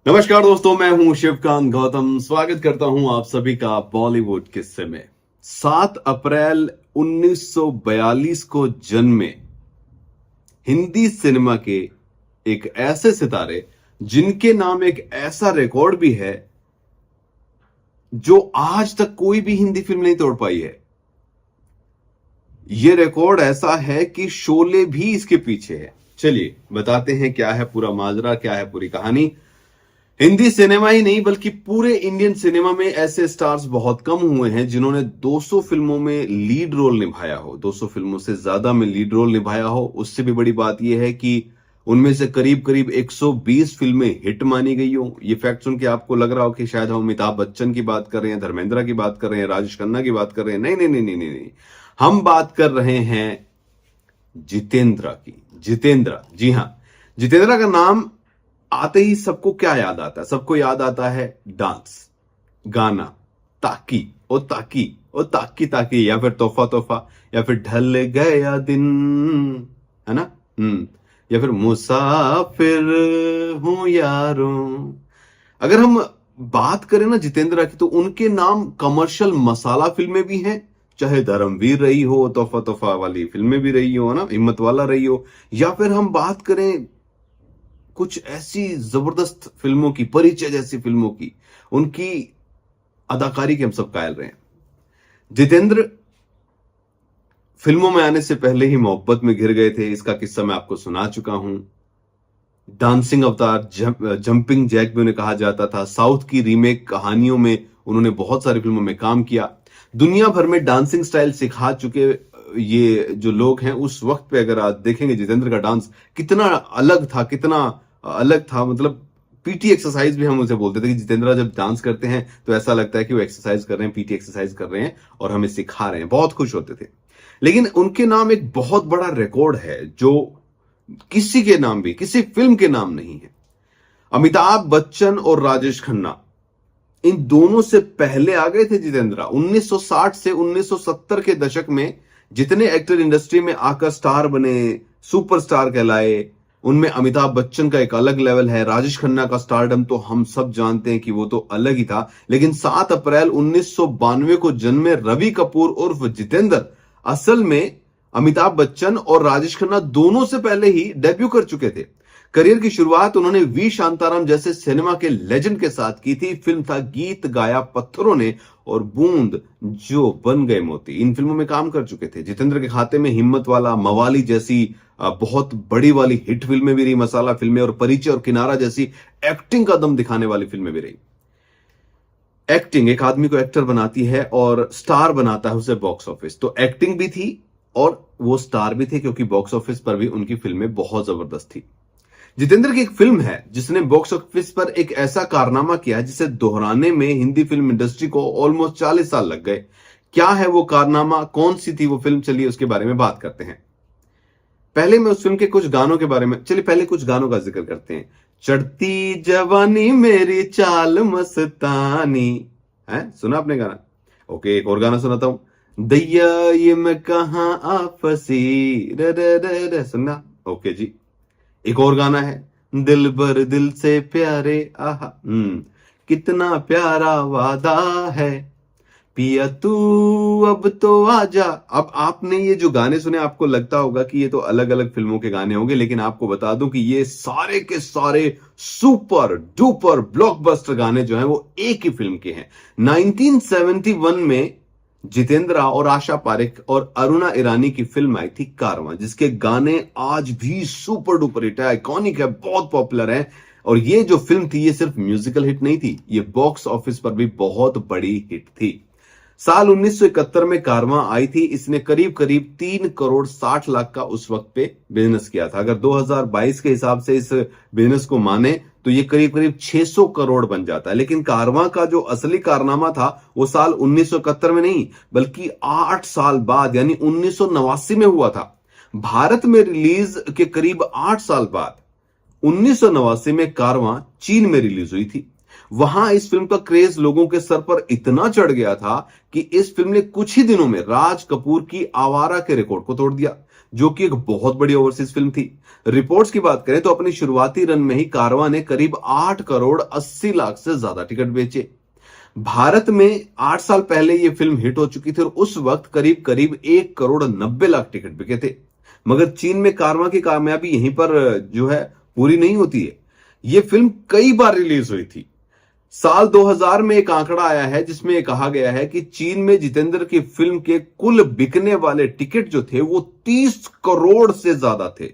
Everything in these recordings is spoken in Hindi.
नमस्कार दोस्तों, मैं हूं शिवकांत गौतम। स्वागत करता हूं आप सभी का बॉलीवुड किस्से में। 7 अप्रैल 1942 को जन्मे हिंदी सिनेमा के एक ऐसे सितारे जिनके नाम एक ऐसा रिकॉर्ड भी है जो आज तक कोई भी हिंदी फिल्म नहीं तोड़ पाई है। यह रिकॉर्ड ऐसा है कि शोले भी इसके पीछे है। चलिए बताते हैं क्या है पूरा माजरा, क्या है पूरी कहानी। हिंदी सिनेमा ही नहीं बल्कि पूरे इंडियन सिनेमा में ऐसे स्टार्स बहुत कम हुए हैं जिन्होंने 200 फिल्मों में लीड रोल निभाया हो, 200 फिल्मों से ज्यादा में लीड रोल निभाया हो। उससे भी बड़ी बात यह है कि उनमें से करीब करीब 120 फिल्में हिट मानी गई हो। ये फैक्ट सुन के आपको लग रहा हो कि शायद हम अमिताभ बच्चन की बात कर रहे हैं, धर्मेंद्र की बात कर रहे हैं, राजेश खन्ना की बात कर रहे हैं। नहीं नहीं नहीं नहीं नहीं नहीं, हम बात कर रहे हैं जितेंद्र की। जितेंद्र, जी हां, जितेंद्र का नाम आते ही सबको क्या याद आता है? सबको याद आता है डांस, गाना, ताकी ओ ताकी ओ ताकी ताकी, या फिर तोहफा तोहफा, या फिर ढल गया दिन, है ना। या फिर मुसाफिर हूं यारों। अगर हम बात करें ना जितेंद्र की, तो उनके नाम कमर्शियल मसाला फिल्में भी हैं, चाहे धर्मवीर रही हो, तोहफा तोहफा वाली फिल्में भी रही हो ना, हिम्मत वाला रही हो, या फिर हम बात करें कुछ ऐसी जबरदस्त फिल्मों की, परिचय जैसी फिल्मों की, उनकी अदाकारी के हम सब कायल रहे हैं। जितेंद्र फिल्मों में आने से पहले ही मोहब्बत में घिर गए थे। इसका किस्सा मैं आपको सुना चुका हूं। डांसिंग अवतार, जंपिंग जैक भी उन्हें कहा जाता था। साउथ की रीमेक कहानियों में उन्होंने बहुत सारी फिल्मों में काम किया। दुनिया भर में डांसिंग स्टाइल सिखा चुके ये जो लोग हैं, उस वक्त पे अगर आप देखेंगे जितेंद्र का डांस कितना अलग था, कितना अलग था। मतलब पीटी एक्सरसाइज भी हम उसे बोलते थे कि जितेंद्र जब डांस करते हैं तो ऐसा लगता है कि वो एक्सरसाइज कर रहे हैं, पीटी एक्सरसाइज कर रहे हैं और हमें सिखा रहे हैं। बहुत खुश होते थे। लेकिन उनके नाम एक बहुत बड़ा रिकॉर्ड है जो किसी के नाम भी, किसी फिल्म के नाम नहीं है। अमिताभ बच्चन और राजेश खन्ना, इन दोनों से पहले आ गए थे जितेंद्र। 1960 से 1970 के दशक में जितने एक्टर इंडस्ट्री में आकर स्टार बने, सुपरस्टार कहलाए, उनमें अमिताभ बच्चन का एक अलग लेवल है। राजेश खन्ना का स्टारडम तो हम सब जानते हैं कि वो तो अलग ही था। लेकिन 7 अप्रैल 1992 को जन्मे रवि कपूर उर्फ जितेंद्र असल में अमिताभ बच्चन और राजेश खन्ना दोनों से पहले ही डेब्यू कर चुके थे। करियर की शुरुआत उन्होंने वी शांताराम जैसे सिनेमा के लेजेंड के साथ की थी। फिल्म था गीत गाया पत्थरों ने और बूंद जो बन गए मोती। इन फिल्मों में काम कर चुके थे। जितेंद्र के खाते में हिम्मत वाला, मवाली जैसी बहुत बड़ी वाली हिट फिल्में भी रही, मसाला फिल्में, और परिचय और किनारा जैसी एक्टिंग का दम दिखाने वाली फिल्में भी रही। एक्टिंग एक आदमी को एक्टर बनाती है और स्टार बनाता है उसे बॉक्स ऑफिस। तो एक्टिंग भी थी और वो स्टार भी थे, क्योंकि बॉक्स ऑफिस पर भी उनकी फिल्में बहुत जबरदस्त थी। जितेंद्र की एक फिल्म है जिसने बॉक्स ऑफिस पर एक ऐसा कारनामा किया जिसे दोहराने में हिंदी फिल्म इंडस्ट्री को ऑलमोस्ट 40 साल लग गए। क्या है वो कारनामा, कौन सी थी वो फिल्म, चलिए उसके बारे में बात करते हैं। पहले मैं उस फिल्म के कुछ गानों के बारे में, चलिए पहले कुछ गानों का जिक्र करते हैं। चढ़ती जवानी मेरी चाल मस्तानी, है सुना आपने गाना? ओके, एक और गाना सुनाता हूं। दैया ये मैं कहां आ फंसी, रे रे रे रे, सुनना? ओके जी। एक और गाना है, दिल भर दिल से प्यारे आहा, कितना प्यारा वादा है पिया तू अब तो आजा। अब आपने ये जो गाने सुने, आपको लगता होगा कि ये तो अलग अलग फिल्मों के गाने होंगे, लेकिन आपको बता दूं कि ये सारे के सारे सुपर डुपर ब्लॉकबस्टर गाने जो हैं वो एक ही फिल्म के हैं। 1971 में जितेंद्र और आशा पारेख और अरुणा ईरानी की फिल्म आई थी कारवां, जिसके गाने आज भी सुपर डुपर हिट है, आइकॉनिक है, बहुत पॉपुलर है। और ये जो फिल्म थी ये सिर्फ म्यूजिकल हिट नहीं थी, ये बॉक्स ऑफिस पर भी बहुत बड़ी हिट थी। साल 1971 में कारवां आई थी। इसने करीब करीब 3 करोड़ 60 लाख का उस वक्त पे बिजनेस किया था। अगर 2022 के हिसाब से इस बिजनेस को माने तो ये करीब करीब 600 करोड़ बन जाता है। लेकिन कारवां का जो असली कारनामा था वो साल 1971 में नहीं, बल्कि 8 साल बाद यानी 1989 में हुआ था। भारत में रिलीज के करीब 8 साल बाद 1989 में कारवां चीन में रिलीज हुई थी। वहां इस फिल्म का क्रेज लोगों के सर पर इतना चढ़ गया था कि इस फिल्म ने कुछ ही दिनों में राज कपूर की आवारा के रिकॉर्ड को तोड़ दिया, जो कि एक बहुत बड़ी ओवरसीज फिल्म थी। रिपोर्ट्स की बात करें तो अपनी शुरुआती रन में ही कारवां ने करीब 8 करोड़ 80 लाख से ज्यादा टिकट बेचे। भारत में 8 साल पहले यह फिल्म हिट हो चुकी थी और उस वक्त करीब करीब 1 करोड़ 90 लाख टिकट बिके थे। मगर चीन में कारवां की कामयाबी यहीं पर जो है पूरी नहीं होती है। यह फिल्म कई बार रिलीज हुई थी। साल 2000 में एक आंकड़ा आया है जिसमें यह कहा गया है कि चीन में जितेंद्र की फिल्म के कुल बिकने वाले टिकट जो थे वो 30 करोड़ से ज्यादा थे।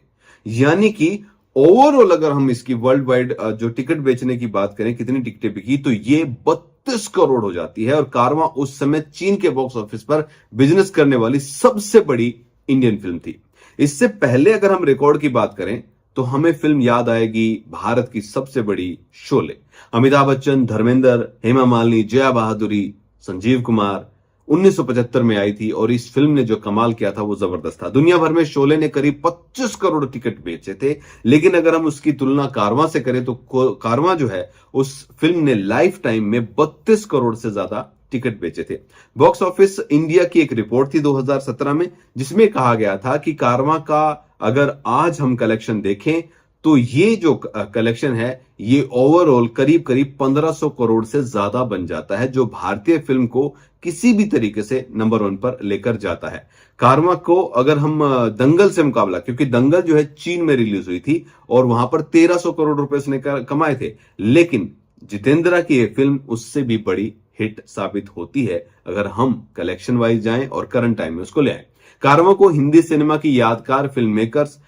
यानी कि ओवरऑल अगर हम इसकी वर्ल्ड वाइड जो टिकट बेचने की बात करें, कितनी टिकटें बिकी, तो ये 32 करोड़ हो जाती है। और कारवां उस समय चीन के बॉक्स ऑफिस पर बिजनेस करने वाली सबसे बड़ी इंडियन फिल्म थी। इससे पहले अगर हम रिकॉर्ड की बात करें तो हमें फिल्म याद आएगी भारत की सबसे बड़ी शोले। अमिताभ बच्चन, धर्मेंद्र, हेमा मालिनी, जया बहादुरी, संजीव कुमार 1975 में आई थी और इस फिल्म ने जो कमाल किया था वो जबरदस्त था। दुनिया भर में शोले ने करीब 25 करोड़ टिकट बेचे थे, लेकिन अगर हम उसकी तुलना कारवां से करें तो कारवां जो है उस फिल्म ने लाइफ टाइम में 32 करोड़ से ज्यादा टिकट बेचे थे। बॉक्स ऑफिस इंडिया की एक रिपोर्ट थी 2017 में जिसमें कहा गया था कि कारवां का अगर आज हम कलेक्शन देखें तो ये जो कलेक्शन है ये ओवरऑल करीब करीब 1500 करोड़ से ज्यादा बन जाता है, जो भारतीय फिल्म को किसी भी तरीके से नंबर 1 पर लेकर जाता है। कारवां को अगर हम दंगल से मुकाबला, क्योंकि दंगल जो है चीन में रिलीज हुई थी और वहां पर 1300 करोड़ रुपए उसने कमाए थे, लेकिन जितेंद्रा की यह फिल्म उससे भी बड़ी हिट साबित होती है अगर हम कलेक्शन वाइज जाएं और करंट टाइम में उसको ले आए। कारवां को हिंदी सिनेमा की यादगार फिल्म मेकर्स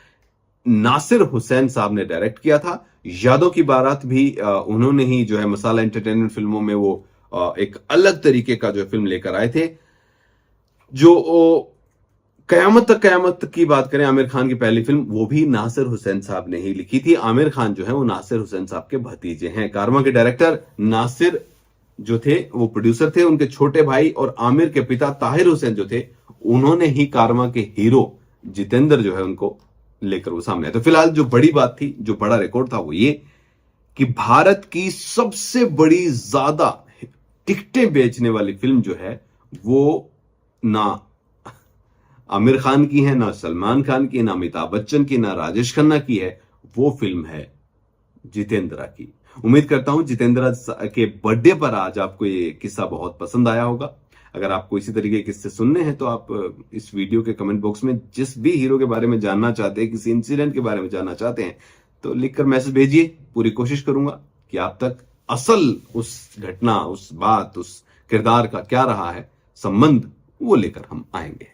नासिर हुसैन साहब ने डायरेक्ट किया था। यादों की बारात भी उन्होंने ही जो है मसाला एंटरटेनमेंट फिल्मों में वो एक अलग तरीके का जो फिल्म लेकर आए थे। जो कयामत की बात करें, आमिर खान की पहली फिल्म, वो भी नासिर हुसैन साहब ने ही लिखी थी। आमिर खान जो है वो नासिर हुसैन साहब के भतीजे हैं। कारवां के डायरेक्टर नासिर जो थे वो प्रोड्यूसर थे। उनके छोटे भाई और आमिर के पिता ताहिर हुसैन जो थे उन्होंने ही कारवां के हीरो जितेंद्र जो है उनको लेकर वो सामने आए। तो फिलहाल जो बड़ी बात थी, जो बड़ा रिकॉर्ड था वो ये कि भारत की सबसे बड़ी ज्यादा टिकटें बेचने वाली फिल्म जो है वो ना आमिर खान की है, ना सलमान खान की, ना अमिताभ बच्चन की, ना राजेश खन्ना की है। वो फिल्म है जितेंद्रा की। उम्मीद करता हूं जितेंद्रा के बर्थडे पर आज आपको ये किस्सा बहुत पसंद आया होगा। अगर आपको इसी तरीके के किस्से सुनने हैं तो आप इस वीडियो के कमेंट बॉक्स में जिस भी हीरो के बारे में जानना चाहते हैं, किसी इंसिडेंट के बारे में जानना चाहते हैं, तो लिखकर मैसेज भेजिए। पूरी कोशिश करूंगा कि आप तक असल उस घटना, उस बात, उस किरदार का क्या रहा है संबंध, वो लेकर हम आएंगे।